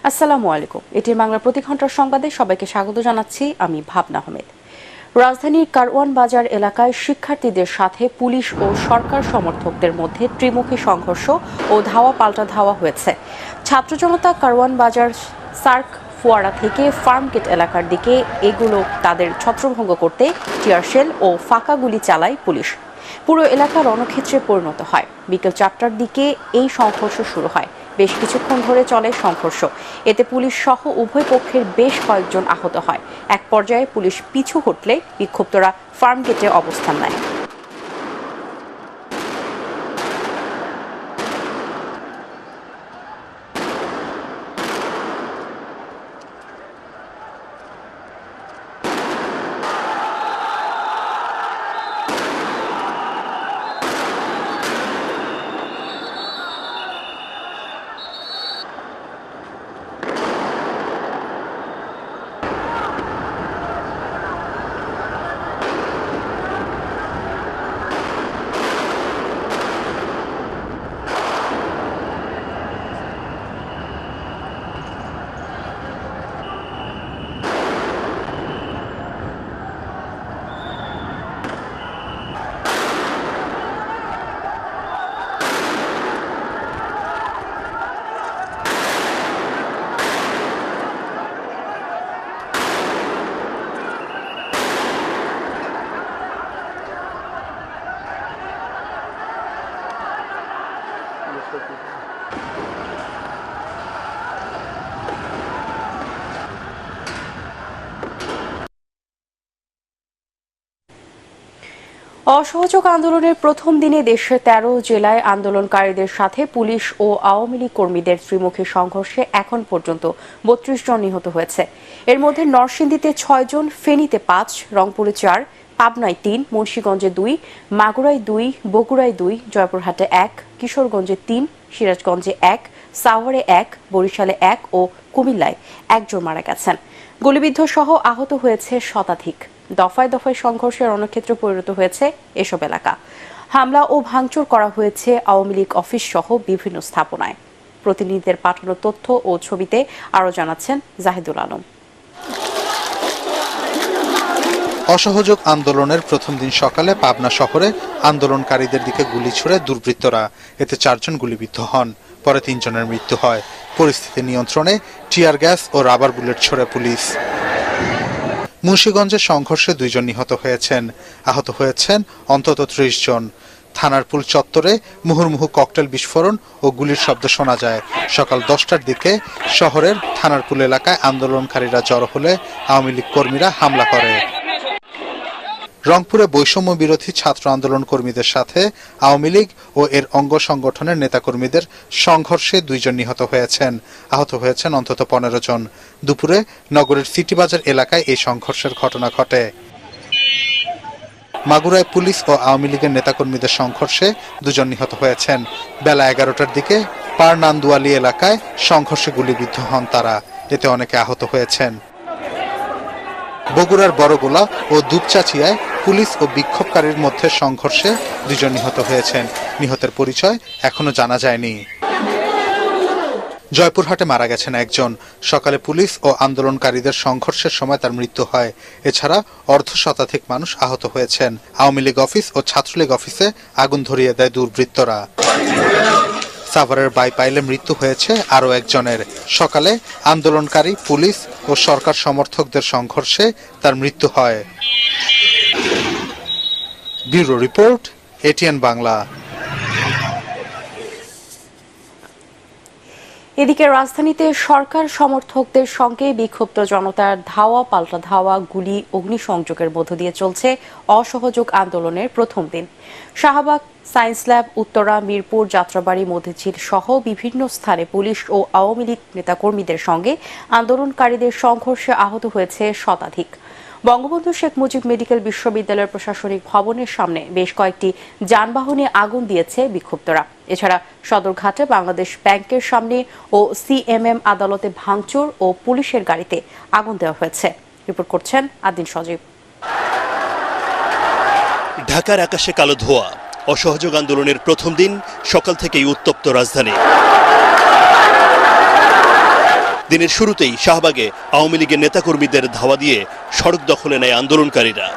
আসসালামু আলাইকুম। এটির বাংলা প্রতি ঘন্টার সংবাদে সবাইকে স্বাগত জানাচ্ছি আমি ভাবনা আহমেদ। রাজধানীর কারওয়ান বাজার এলাকায় শিক্ষার্থীদের সাথে পুলিশ ও সরকার সমর্থকদের মধ্যে ত্রিমুখী সংঘর্ষ ও ধাওয়া পাল্টা ধাওয়া হয়েছে। ছাত্র জনতা কারওয়ান বাজার সার্ক ফোয়ারা থেকে ফার্মগেট এলাকার দিকে এগুলো তাদের ছত্রভঙ্গ করতে টিয়ারশেল ও ফাঁকা গুলি চালায় পুলিশ। পুরো এলাকা রণক্ষেত্রে পরিণত হয়। বিকেল 4টার দিকে এই সংঘর্ষ শুরু হয়। বেশ কিছুক্ষণ ধরে চলে সংঘর্ষ। এতে পুলিশ সহ উভয় পক্ষের বেশ কয়েকজন আহত হয়। এক পর্যায়ে পুলিশ পিছু হটলে বিক্ষুব্ধরা ফার্মগেটে অবস্থান নেয়। অসহযোগ আন্দোলনের প্রথম দিনে দেশের ১৩ জেলায় আন্দোলনকারীদের সাথে পুলিশ ও আওয়ামী লীগ কর্মীদের ত্রিমুখী সংঘর্ষে এখন পর্যন্ত ৩২ জন নিহত হয়েছে। এর মধ্যে নরসিংদীতে ৬ জন, ফেনীতে ৫, রংপুরে ৪, পাবনায় ৩, মুন্সিগঞ্জে ২, মাগুরায় ২, বগুড়ায় ২, জয়পুরহাটে ১, কিশোরগঞ্জে ৩, সিরাজগঞ্জে ১, সাভারে ১, বরিশালে ১ ও কুমিল্লায় ১ জন মারা গেছেন। গুলিবিদ্ধ সহ আহত হয়েছে শতাধিক। দফায় দফায় সংঘর্ষের রণক্ষেত্র পরিণত হয়েছে এসব এলাকা। হামলা ও ভাঙচুর করা হয়েছে আওয়ামী লীগ অফিস সহ বিভিন্ন স্থাপনায়। প্রতিনিধিদের পাঠানো তথ্য ও ছবিতে আরও জানাচ্ছেন জাহিদুল আলম। অসহযোগ আন্দোলনের প্রথম দিন সকালে পাবনা শহরে আন্দোলনকারীদের দিকে গুলি ছুড়ে দুর্বৃত্তরা, এতে ৪ জন গুলিবিদ্ধ হন। পরে ৩ জনের মৃত্যু হয়। পরিস্থিতি নিয়ন্ত্রণে টিয়ার গ্যাস ও রাবার বুলেট ছোড়ে পুলিশ। মুন্সিগঞ্জের সংঘর্ষে ২ জন নিহত হয়েছেন। আহত হয়েছেন অন্তত ৩০ জন। থানার পুল চত্বরে মুহুর্মুহু ককটেল বিস্ফোরণ ও গুলির শব্দ শোনা যায়। সকাল ১০টার দিকে শহরের থানার পুল এলাকায় আন্দোলনকারীরা জড়ো হলে আওয়ামী লীগ কর্মীরা হামলা করে। রংপুরে বৈষম্য বিরোধী ছাত্র আন্দোলন কর্মীদের সাথে আওয়ামী লীগ ও এর অঙ্গ সংগঠনের নেতাকর্মীদের সংঘর্ষে ২ জন নিহত হয়েছেন। আহত হয়েছেন অন্তত ১৫ জন। দুপুরে নগরের সিটি বাজার এলাকায় এই সংঘর্ষের ঘটনা ঘটে। মাগুরায় পুলিশ ও আওয়ামী লীগের নেতাকর্মীদের সংঘর্ষে ২ জন নিহত হয়েছেন। বেলা ১১টার দিকে পারনান্দুয়ালি এলাকায় সংঘর্ষে গুলিবিদ্ধ হন তারা, এতে অনেকে আহত হয়েছেন। বগুড়ার বড়গোলা ও দুপচাচিয়ায় পুলিশ ও বিক্ষোভকারীর মধ্যে সংঘর্ষে ২ জন নিহত হয়েছেন। নিহতের পরিচয় এখনো জানা যায়নি। জয়পুরহাটে মারা গেছেন ১ জন। সকালে পুলিশ ও আন্দোলনকারীদের সংঘর্ষের সময় তার মৃত্যু হয়। এছাড়া অর্ধশতাধিক মানুষ আহত হয়েছেন। আওয়ামী লীগ অফিস ও ছাত্রলীগ অফিসে আগুন ধরিয়ে দেয় দুর্বৃত্তরা। সাভারের বাইপাইলে মৃত্যু হয়েছে আরও ১ জনের। সকালে আন্দোলনকারী পুলিশ ও সরকার সমর্থকদের সংঘর্ষে তার মৃত্যু হয়। Bureau report, ATN Bangla. এদিকে রাজধানীতে সরকার সমর্থকদের সঙ্গে বিক্ষুব্ধ জনতার ধাওয়া পাল্টা ধাওয়া, গুলি, অগ্নিসংযোগের মধ্য দিয়ে চলছে অসহযোগ আন্দোলনের প্রথম দিন। শাহবাগ, সায়েন্স ল্যাব, উত্তরা, মিরপুর, যাত্রাবাড়ি, মতিঝিল সহ বিভিন্ন স্থানে পুলিশ ও আওয়ামী লীগ নেতাকর্মীদের সঙ্গে আন্দোলনকারীদের সংঘর্ষে আহত হয়েছে শতাধিক। বঙ্গবন্ধু শেখ মুজিব মেডিকেল বিশ্ববিদ্যালয়ের প্রশাসনিক ভবনের সামনে বেশ কয়েকটি যানবাহনে আগুন দিয়েছে বিক্ষুব্ধরা। এছাড়া সদরঘাটে বাংলাদেশ ব্যাংকের সামনে ও সিএমএম আদালতে ভাঙচুর ও পুলিশের গাড়িতে আগুন দেওয়া হয়েছে। রিপোর্ট করছেন আদিন সজীব। ঢাকার আকাশে কালো ধোঁয়া। অসহযোগ আন্দোলনের প্রথম দিন, সকাল থেকেই উত্তপ্ত রাজধানী। দিনের শুরুতেই শাহবাগে আওয়ামী লীগের নেতাকর্মীদের ধাওয়া দিয়ে সড়ক দখলে নেয় আন্দোলনকারীরা।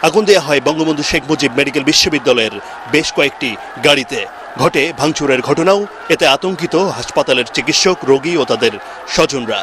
আগুন দেয়া হয় বঙ্গবন্ধু শেখ মুজিব মেডিকেল বিশ্ববিদ্যালয়ের বেশ কয়েকটি গাড়িতে। ঘটে ভাঙচুরের ঘটনাও, এতে আতঙ্কিত হাসপাতালের চিকিৎসক, রোগী ও তাদের স্বজনরা।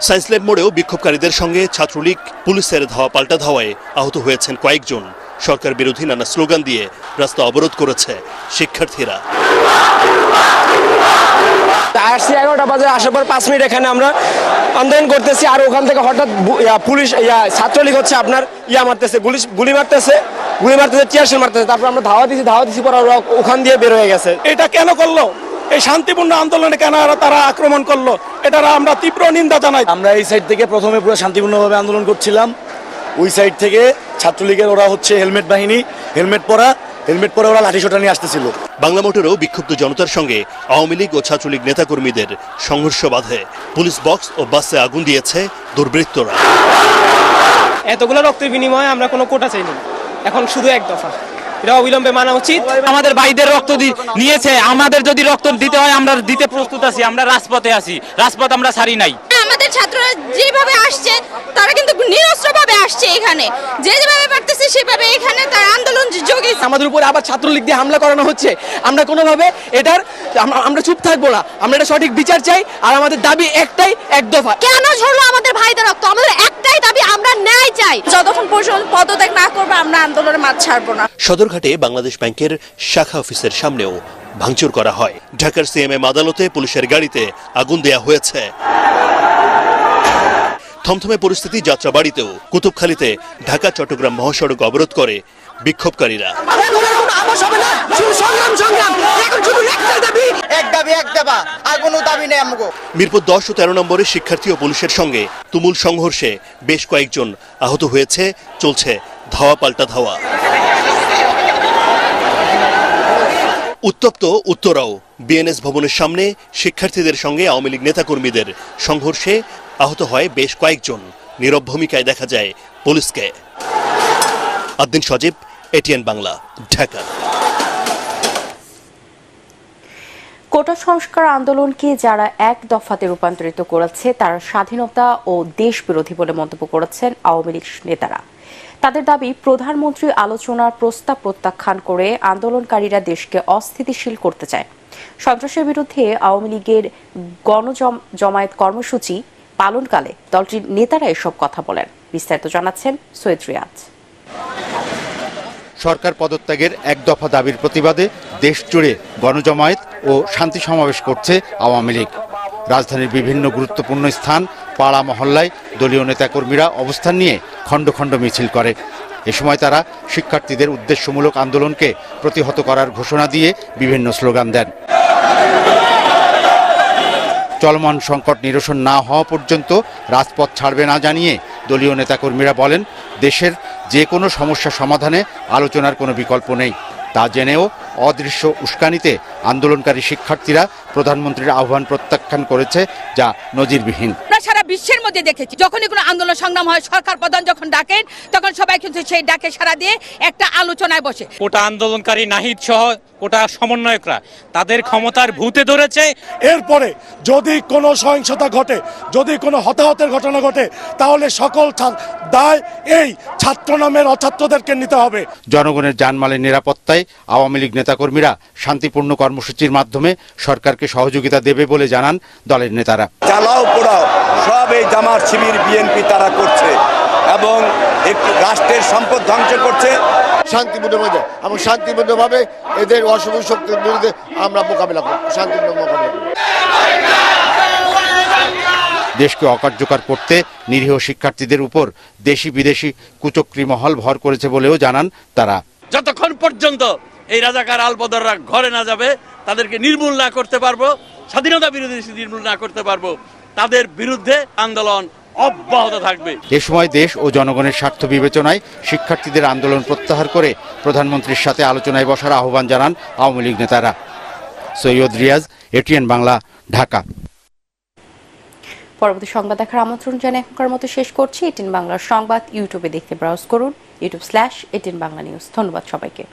সায়েন্স ল্যাব মোড়েও বিক্ষোভকারীদের সঙ্গে ছাত্রলীগ পুলিশের ধাওয়া পাল্টা ধাওয়ায় আহত হয়েছেন কয়েকজন। সরকার বিরোধী নানা স্লোগান দিয়ে রাস্তা অবরোধ করেছে শিক্ষার্থীরা। আসছি 11টা বাজে, আসার পর 5 মিনিট এখানে আমরা আন্দোলন করতেছি, আর ওখান থেকে হঠাৎ পুলিশ ছাত্রলীগ হচ্ছে আপনার মারতেছে, গুলি মারতেছে, টিয়ারশেল মারতেছে। তারপর আমরা ধাওয়া দিছি পর ওরা ওখান দিয়ে বের হয়ে গেছে। এটা কেন করলো? এই শান্তিপূর্ণ আন্দোলনে কেন তারা আক্রমণ করলো? এটা আমরা তীব্র নিন্দা জানাই। আমরা এই সাইড থেকে প্রথমে পুরো শান্তিপূর্ণভাবে আন্দোলন করছিলাম, ওই সাইড থেকে ছাত্রলীগের ওরা হচ্ছে হেলমেট বাহিনী, হেলমেট পরে ওরা লাঠিসোঁটা নিয়ে আসতেছিল। বাংলা মোটরেও বিক্ষুব্ধ জনতার সঙ্গে আওয়ামী লীগ ও ছাত্রলীগ নেতাকর্মীদের সংঘর্ষ বাধে। পুলিশ বক্স ও বাসে আগুন দিয়েছে দুর্বৃত্তরা। এতগুলো রক্তের বিনিময়ে আমরা কোনো কোটা চাইনি, এখন শুধু এক দফা, এটা অবিলম্বে মানা উচিত। আমাদের ভাইদের রক্ত নিয়েছে, আমাদের যদি রক্ত দিতে হয় আমরা দিতে প্রস্তুত আছি, আমরা রাজপথে আছি, রাজপথ আমরা ছাড়ি নাই। আমাদের ছাত্ররা যেভাবে আসছে তারা কিন্তু নিরস্ত্রভাবে আসছে, এখানে যেভাবে পারতেছে সেভাবে এখানে তার আন্দোলন যোগে। আমাদের উপরে আবার ছাত্রলীগ দিয়ে হামলা করানো হচ্ছে, আমরা কোনোভাবে আমরা চুপ থাকবো না, আমরা এটা সঠিক বিচার চাই। আর আমাদের দাবি একটাই, এক দফা। কেন ঝরলো আমাদের ভাইদের রক্ত? আমাদের একটাই দাবি, আমরা ন্যায় চাই। যতক্ষণ পর্যন্ত পদত্যাগ না করবে আমরা আন্দোলনের মাঠ ছাড়বো না। সদরঘাটে বাংলাদেশ ব্যাংকের শাখা অফিসের সামনেও ভাঙচুর করা হয়। ঢাকার সিএমএম আদালতে পুলিশের গাড়িতে আগুন দেয়া হয়েছে। থমথমে পরিস্থিতি যাত্রাবাড়িতেও। কুতুবখালীতে ঢাকা চট্টগ্রাম মহাসড়ক অবরোধ করে বিক্ষোভকারীরা। মিরপুর 10 ও 13 নম্বরে শিক্ষার্থী ও পুলিশের সঙ্গে তুমুল সংঘর্ষে বেশ কয়েকজন আহত হয়েছে। চলছে ধাওয়া পাল্টা ধাওয়া। উত্তপ্ত উত্তরাও। বিএনএস ভবনের সামনে শিক্ষার্থীদের সঙ্গে আওয়ামী লীগ নেতাকর্মীদের সংঘর্ষে আহত হয় বেশ কয়েকজন। নীরব ভূমিকায় দেখা যায় পুলিশকে। আদ্দিন সজীব, এটিএন বাংলা, ঢাকা। কোটা সংস্কার আন্দোলনকে যারা এক দফাতে রূপান্তরিত করেছে তারা স্বাধীনতা ও দেশ বিরোধী বলে মন্তব্য করেছেন আওয়ামী লীগ নেতারা। তাদের দাবি, প্রধানমন্ত্রী আলোচনার প্রস্তাব প্রত্যাখ্যান করে আন্দোলনকারীরা দেশকে অস্থিতিশীল করতে চায়। সন্ত্রাসের বিরুদ্ধে আওয়ামী লীগের গণজমায়েত কর্মসূচি পালনকালে দলটির নেতারা এসব কথা বলেন। বিস্তারিত জানাচ্ছেন সৈয়দ রিয়াজ। সরকার পদত্যাগের এক দফা দাবির প্রতিবাদে দেশ জুড়ে গণজমায়েত ও শান্তি সমাবেশ করছে আওয়ামী লীগ। রাজধানীর বিভিন্ন গুরুত্বপূর্ণ স্থান, পাড়া মহল্লায় দলীয় নেতাকর্মীরা অবস্থান নিয়ে খণ্ড খণ্ড মিছিল করে। এ সময় তারা শিক্ষার্থীদের উদ্দেশ্যমূলক আন্দোলনকে প্রতিহত করার ঘোষণা দিয়ে বিভিন্ন স্লোগান দেন। চলমান সংকট নিরসন না হওয়া পর্যন্ত রাজপথ ছাড়বে না জানিয়ে দলীয় নেতাকর্মীরা বলেন, দেশের যে কোনো সমস্যা সমাধানে আলোচনার কোনো বিকল্প নেই। তা জেনেও অদৃশ্য উস্কানিতে আন্দোলনকারী শিক্ষার্থীরা প্রধানমন্ত্রীর আহ্বান প্রত্যাখ্যান করেছে, যা নজিরবিহীন। সারা বিশ্বের মধ্যে দেখেছি, যখনই কোনো আন্দোলন সংগ্রাম হয় সরকার প্রধান যখন ডাকেন তখন সবাই কিন্তু সেই ডাকে সাড়া দিয়ে একটা আলোচনায় বসে। কোটা আন্দোলনকারী নাহিদ সহ কোটা সমন্বয়করা তাদের ক্ষমতার ভূতে ধরেছে। এরপরে যদি কোনো সহিংসতা ঘটে, যদি কোনো হতাহতের ঘটনা ঘটে, তাহলে সকল দায় এই ছাত্র নামের অছাত্রদেরকে নিতে হবে। জনগণের জানমালের নিরাপত্তায় আওয়ামী লীগ নেতাকর্মীরা শান্তিপূর্ণ কর্মসূচির মাধ্যমে সরকারকে সহযোগিতা দেবে বলে জানান দলের নেতারা। চালাও পোড়াও সব এই জামাত শিবির বিএনপি তারা করছে এবং একটি রাষ্ট্রের সম্পদ ধ্বংস করছে। শান্তিপূর্ণভাবে এবং শান্তিপূর্ণভাবে এদের অশুভ শক্তির বিরুদ্ধে আমরা মোকাবিলা করব, শান্তিপূর্ণ মোকাবিলা করব। দেশকে অকার্যকর করতে নিরীহ শিক্ষার্থীদের উপর দেশি বিদেশি কুচক্রী মহল ভর করেছে বলেও জানান তারা। যতক্ষণ পর্যন্ত এই রাজাকার আলবদররা ঘরে না যাবে, তাদেরকে নির্মূল না করতে পারবো, স্বাধীনতা বিরোধী নির্মূল না করতে পারবো, তাদের বিরুদ্ধে আন্দোলন অব্যাহত থাকবে। এ সময় দেশ ও জনগণের স্বার্থ বিবেচনায় শিক্ষার্থীদের আন্দোলন প্রত্যাহার করে প্রধানমন্ত্রীর সাথে আলোচনায় বসার আহ্বান জানান আওয়ামী লীগ নেতারা। সৈয়দ রিয়াজ, এটিএন বাংলা, ঢাকা। পরবর্তী সংবাদ দেখার আমন্ত্রণ জানিয়ে এখনকার মতো শেষ করছি। এটিএন বাংলার সংবাদ ইউটিউবে দেখতে ব্রাউজ করুন, youtube/এটিএন বাংলা নিউজ। ধন্যবাদ সবাইকে।